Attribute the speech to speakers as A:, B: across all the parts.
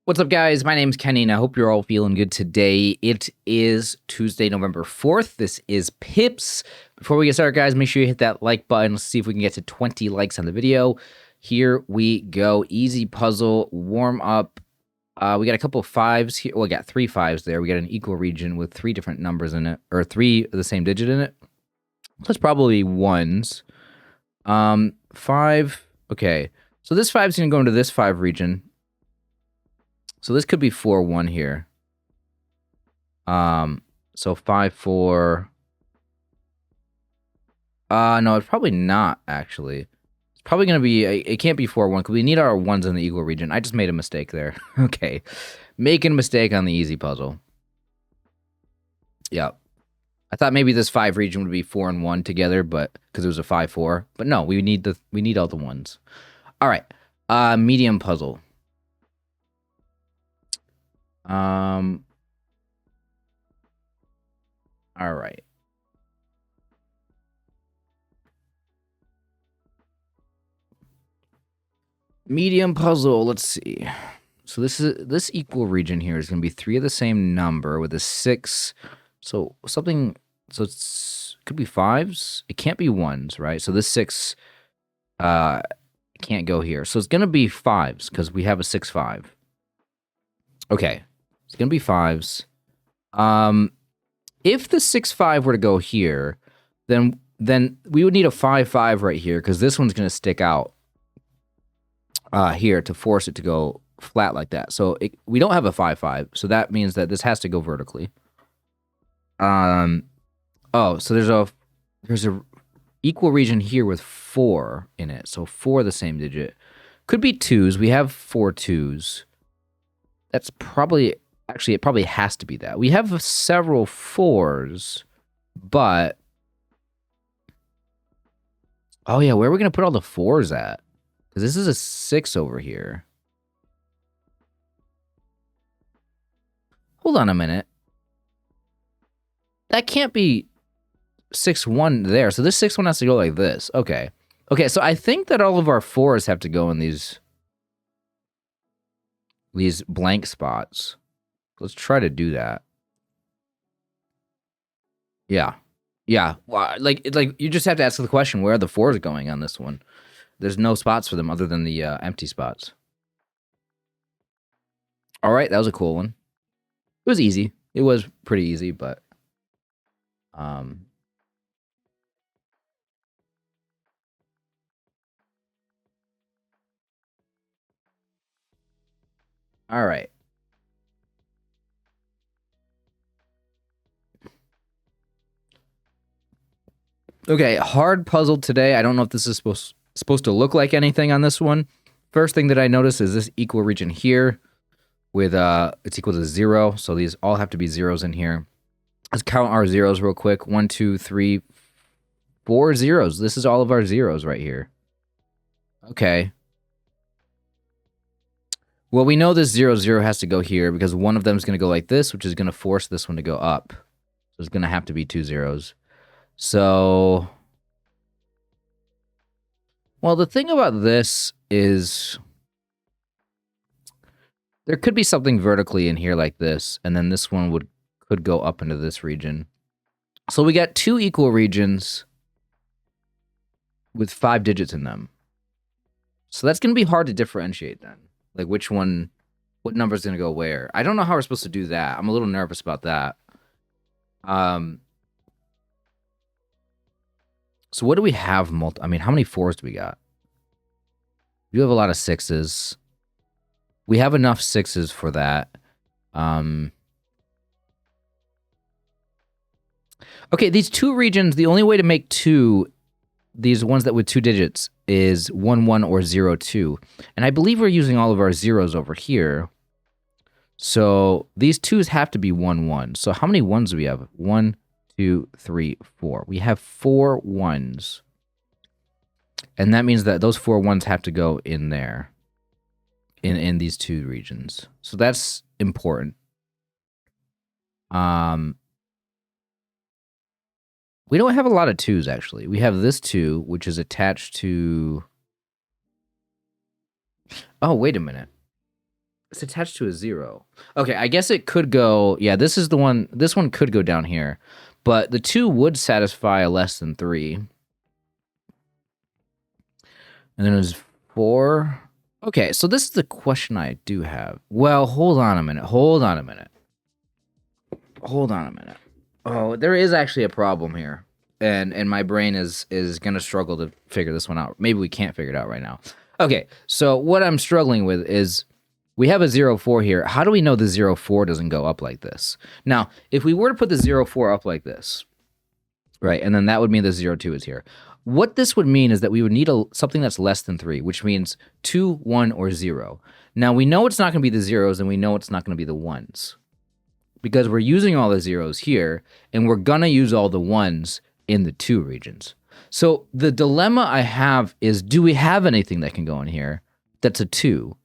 A: What's up, guys? My name's Kenny, and I hope you're all feeling good today. It is Tuesday, November 4th. This is Pips. Before we get started, guys, make sure you hit that like button. Let's see if we can get to 20 likes on the video. Here we go. Easy puzzle, warm up. We got a couple of fives here. Well, we got 3 5s there. We got an equal region with 3 different numbers in it, or 3 of the same digit in it. That's probably ones. 5. Okay. So this 5 is going to go into this 5 region. So this could be 4-1 here. So 5-4. No, it's probably not, actually. It's probably going to be, it can't be 4-1, because we need our ones in the equal region. I just made a mistake there. Okay. Making a mistake on the easy puzzle. Yep. I thought maybe this 5 region would be 4 and 1 together, but because it was a 5-4. But no, we need all the ones. All right. Medium puzzle. All right. Medium puzzle, let's see. So this equal region here is going to be 3 of the same number with a 6. So something, so it could be 5s. It can't be 1s, right? So this 6 can't go here. So it's going to be 5s because we have a 6-5. Okay. It's going to be 5s. If the 6-5 were to go here, then we would need a 5-5 right here because this one's going to stick out here to force it to go flat like that. So we don't have a 5-5, so that means that this has to go vertically. Oh, so there's a equal region here with 4 in it. So 4 the same digit. Could be 2s. We have 4 2s. That's probably... Actually, it probably has to be that. We have several 4s, but... Oh, yeah, where are we going to put all the 4s at? Because this is a 6 over here. Hold on a minute. That can't be 6-1 there. So this 6-1 has to go like this. Okay. Okay, so I think that all of our 4s have to go in these blank spots. Let's try to do that. Yeah. Yeah. Well, like you just have to ask the question, where are the 4s going on this one? There's no spots for them other than the empty spots. All right, that was a cool one. It was easy. It was pretty easy, but all right. Okay, hard puzzle today. I don't know if this is supposed to look like anything on this one. First thing that I notice is this equal region here with it's equal to 0. So these all have to be 0s in here. Let's count our 0s real quick. 1, 2, 3, 4 0s. This is all of our 0s right here. Okay. Well, we know this 0, 0 has to go here because one of them is going to go like this, which is going to force this one to go up. So it's going to have to be 2 0s. So, well, the thing about this is there could be something vertically in here like this, and then this one could go up into this region. So we got 2 equal regions with 5 digits in them. So that's going to be hard to differentiate then. Like what number is going to go where. I don't know how we're supposed to do that. I'm a little nervous about that. So what do we have? I mean, how many 4s do we got? We have a lot of 6s. We have enough 6s for that. Okay, these 2 regions, the only way to make 2, these ones that with 2 digits, is 1, 1 or 0, 2. And I believe we're using all of our 0s over here. So these 2s have to be 1, 1. So how many 1s do we have? 1, 2, 3, 4. We have 4 1s. And that means that those 4 1s have to go in there. In these 2 regions. So that's important. We don't have a lot of 2s, actually. We have this 2, which is attached to... Oh, wait a minute. It's attached to a 0. Okay, I guess it could go. Yeah, this is the one. This one could go down here, but the 2 would satisfy a less than 3. And then there's 4. Okay, so this is the question I do have. Well, hold on a minute. Oh, there is actually a problem here. And my brain is going to struggle to figure this one out. Maybe we can't figure it out right now. Okay, so what I'm struggling with is we have a 0-4 here. How do we know the 0-4 doesn't go up like this? Now, if we were to put the 0-4 up like this, right, and then that would mean the 0-2 is here. What this would mean is that we would need something that's less than 3, which means 2, 1, or 0. Now, we know it's not going to be the zeros, and we know it's not going to be the 1s. Because we're using all the zeros here, and we're going to use all the 1s in the 2 regions. So the dilemma I have is, do we have anything that can go in here that's a 2?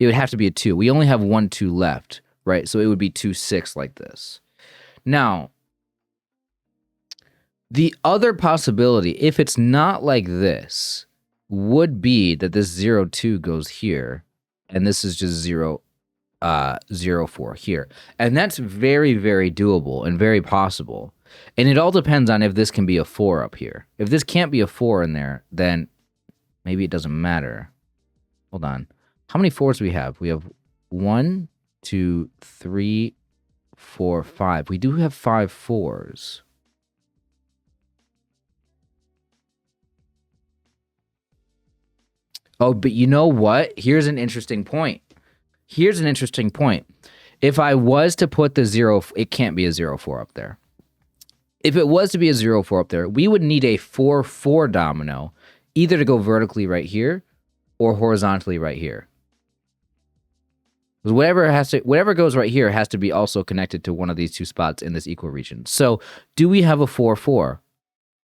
A: It would have to be a 2. We only have 1 2 left, right? So it would be 2 6 like this. Now, the other possibility, if it's not like this, would be that this 0 2 goes here, and this is just 0 4 here. And that's very, very doable and very possible. And it all depends on if this can be a 4 up here. If this can't be a 4 in there, then maybe it doesn't matter. Hold on. How many 4s do we have? We have 1, 2, 3, 4, 5. We do have 5 4s. Oh, but you know what? Here's an interesting point. If I was to put the 0, it can't be a 0-4 up there. If it was to be a 0-4 up there, we would need a 4-4 domino, either to go vertically right here or horizontally right here. Because whatever goes right here has to be also connected to one of these 2 spots in this equal region. So, do we have a 4-4?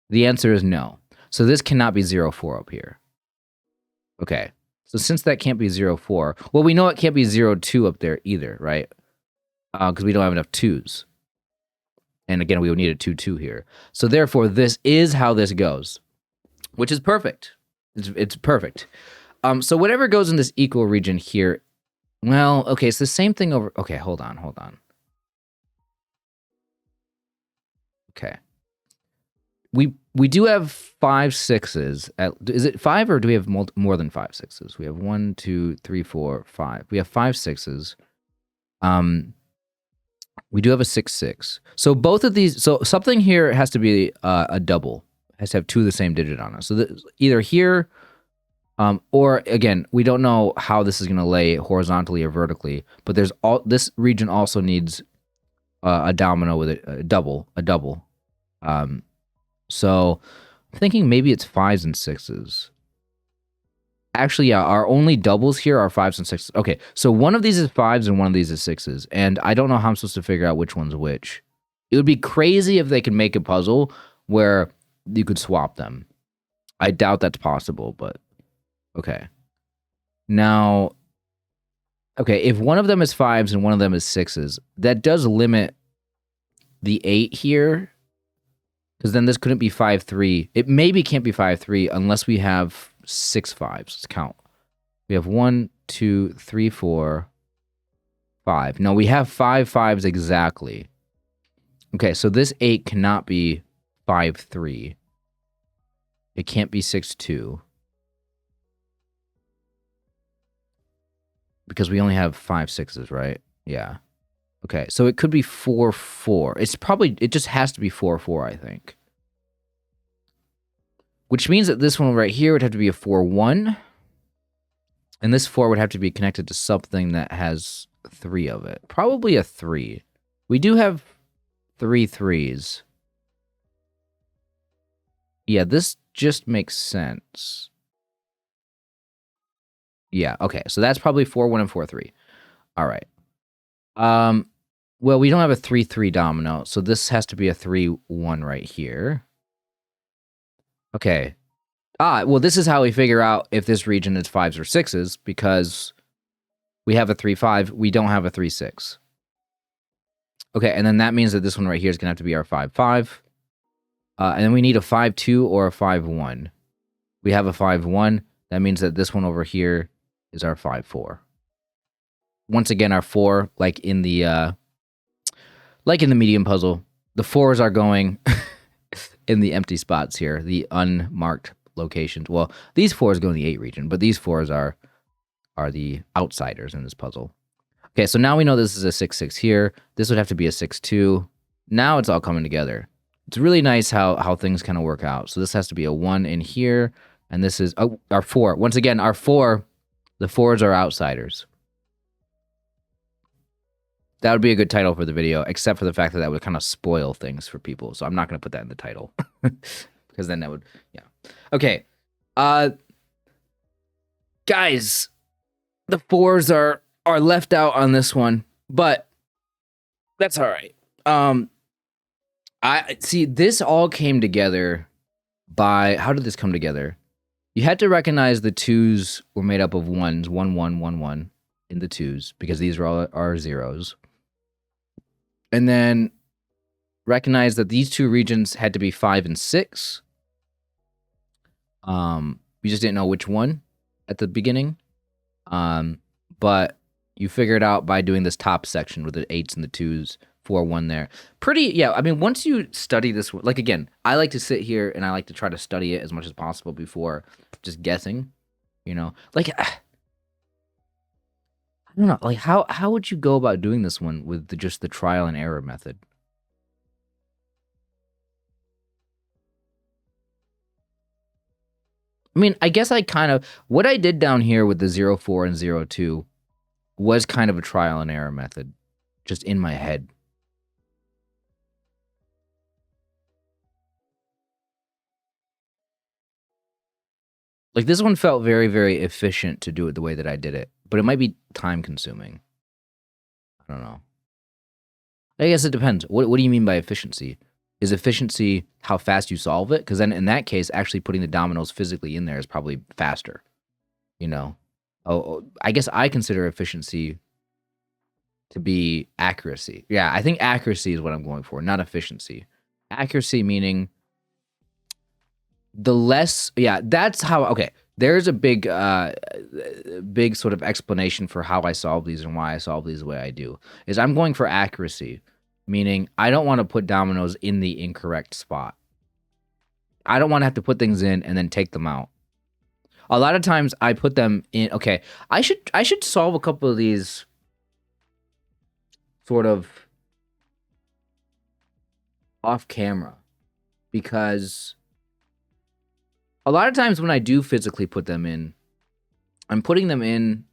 A: The answer is no. So this cannot be 0-4 up here. Okay. So since that can't be 0-4, well, we know it can't be 0-2 up there either, right? Because we don't have enough 2s. And again, we would need a 2-2 here. So therefore, this is how this goes, which is perfect. It's perfect. So whatever goes in this equal region here, well, okay, it's the same thing over... Okay, hold on. Okay. We do have 5 6s. Is it 5 or do we have more than 5 6s? We have 1, 2, 3, 4, 5. We have 5 6s. We do have a 6-6. So both of these, so something here has to be a double. It has to have 2 of the same digit on it. So either here, or again, we don't know how this is going to lay horizontally or vertically. But this region also needs a domino with a double. So I'm thinking maybe it's 5s and 6s. Actually, yeah, our only doubles here are 5s and 6s. Okay, so one of these is 5s and one of these is 6s. And I don't know how I'm supposed to figure out which one's which. It would be crazy if they could make a puzzle where you could swap them. I doubt that's possible, but okay. Now, okay, if one of them is 5s and one of them is 6s, that does limit the 8 here. Because then this couldn't be 5-3. It maybe can't be 5-3 unless we have 6 5s. Let's count. We have 1, 2, 3, 4, 5. No, we have 5 5s exactly. Okay, so this 8 cannot be 5-3. It can't be 6-2. Because we only have 5 6s, right? Yeah. Okay, so it could be 4-4. It just has to be 4-4, I think. Which means that this one right here would have to be a 4-1. And this 4 would have to be connected to something that has 3 of it. Probably a 3. We do have 3 3s. Yeah, this just makes sense. Yeah, okay, so that's probably 4-1 and 4-3. All right. Well, we don't have a 3-3 domino, so this has to be a 3-1 right here. Okay. Well, this is how we figure out if this region is 5s or 6s, because we have a 3-5, we don't have a 3-6. Okay, and then that means that this one right here is going to have to be our 5-5. And then we need a 5-2 or a 5-1. We have a 5-1. That means that this one over here is our 5-4. once again, our 4, like in the medium puzzle, the 4s are going in the empty spots here, the unmarked locations. Well, these 4s go in the 8 region, but these 4s are the outsiders in this puzzle. Okay, so now we know this is a 6-6 here. This would have to be a 6-2. Now it's all coming together. It's really nice how things kind of work out. So this has to be a 1 in here, and this is our 4. Once again, our 4, the 4s are outsiders. That would be a good title for the video, except for the fact that that would kind of spoil things for people. So I'm not going to put that in the title because then that would, yeah. Okay. Guys, the 4s are left out on this one, but that's all right. I see this all came together by, how did this come together? You had to recognize the 2s were made up of 1s, 1, 1, 1, 1 in the 2s, because these are all our 0s. And then recognize that these 2 regions had to be 5 and 6. We just didn't know which one at the beginning. But you figure it out by doing this top section with the 8s and the 2s, 4, 1 there. Pretty, yeah, I mean, once you study this, like, again, I like to sit here and I like to try to study it as much as possible before just guessing, you know? Like, I don't know, like, how would you go about doing this one with just the trial and error method? I mean, I guess I kind of, what I did down here with the 0, 4 and 0, 2 was kind of a trial and error method, just in my head. Like, this one felt very, very efficient to do it the way that I did it, but it might be time consuming. I don't know. I guess it depends. What do you mean by efficiency? Is efficiency how fast you solve it? Because then in that case, actually putting the dominoes physically in there is probably faster, you know? Oh, I guess I consider efficiency to be accuracy. Yeah, I think accuracy is what I'm going for, not efficiency. Accuracy meaning the less, yeah, that's how, okay, there's a big sort of explanation for how I solve these and why I solve these the way I do, is I'm going for accuracy, meaning I don't want to put dominoes in the incorrect spot. I don't want to have to put things in and then take them out. A lot of times I put them in, okay, I should solve a couple of these sort of off camera, because a lot of times when I do physically put them in, I'm putting them in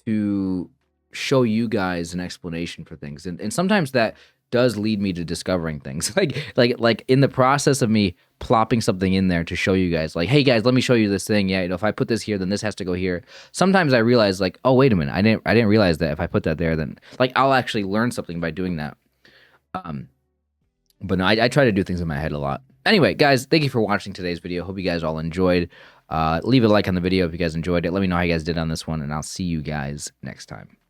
A: to show you guys an explanation for things. And sometimes that does lead me to discovering things. like in the process of me plopping something in there to show you guys, like, hey guys, let me show you this thing. Yeah, you know, if I put this here, then this has to go here. Sometimes I realize, like, oh, wait a minute, I didn't realize that if I put that there, then, like, I'll actually learn something by doing that. But no, I try to do things in my head a lot. Anyway, guys, thank you for watching today's video. Hope you guys all enjoyed. Leave a like on the video if you guys enjoyed it. Let me know how you guys did on this one, and I'll see you guys next time.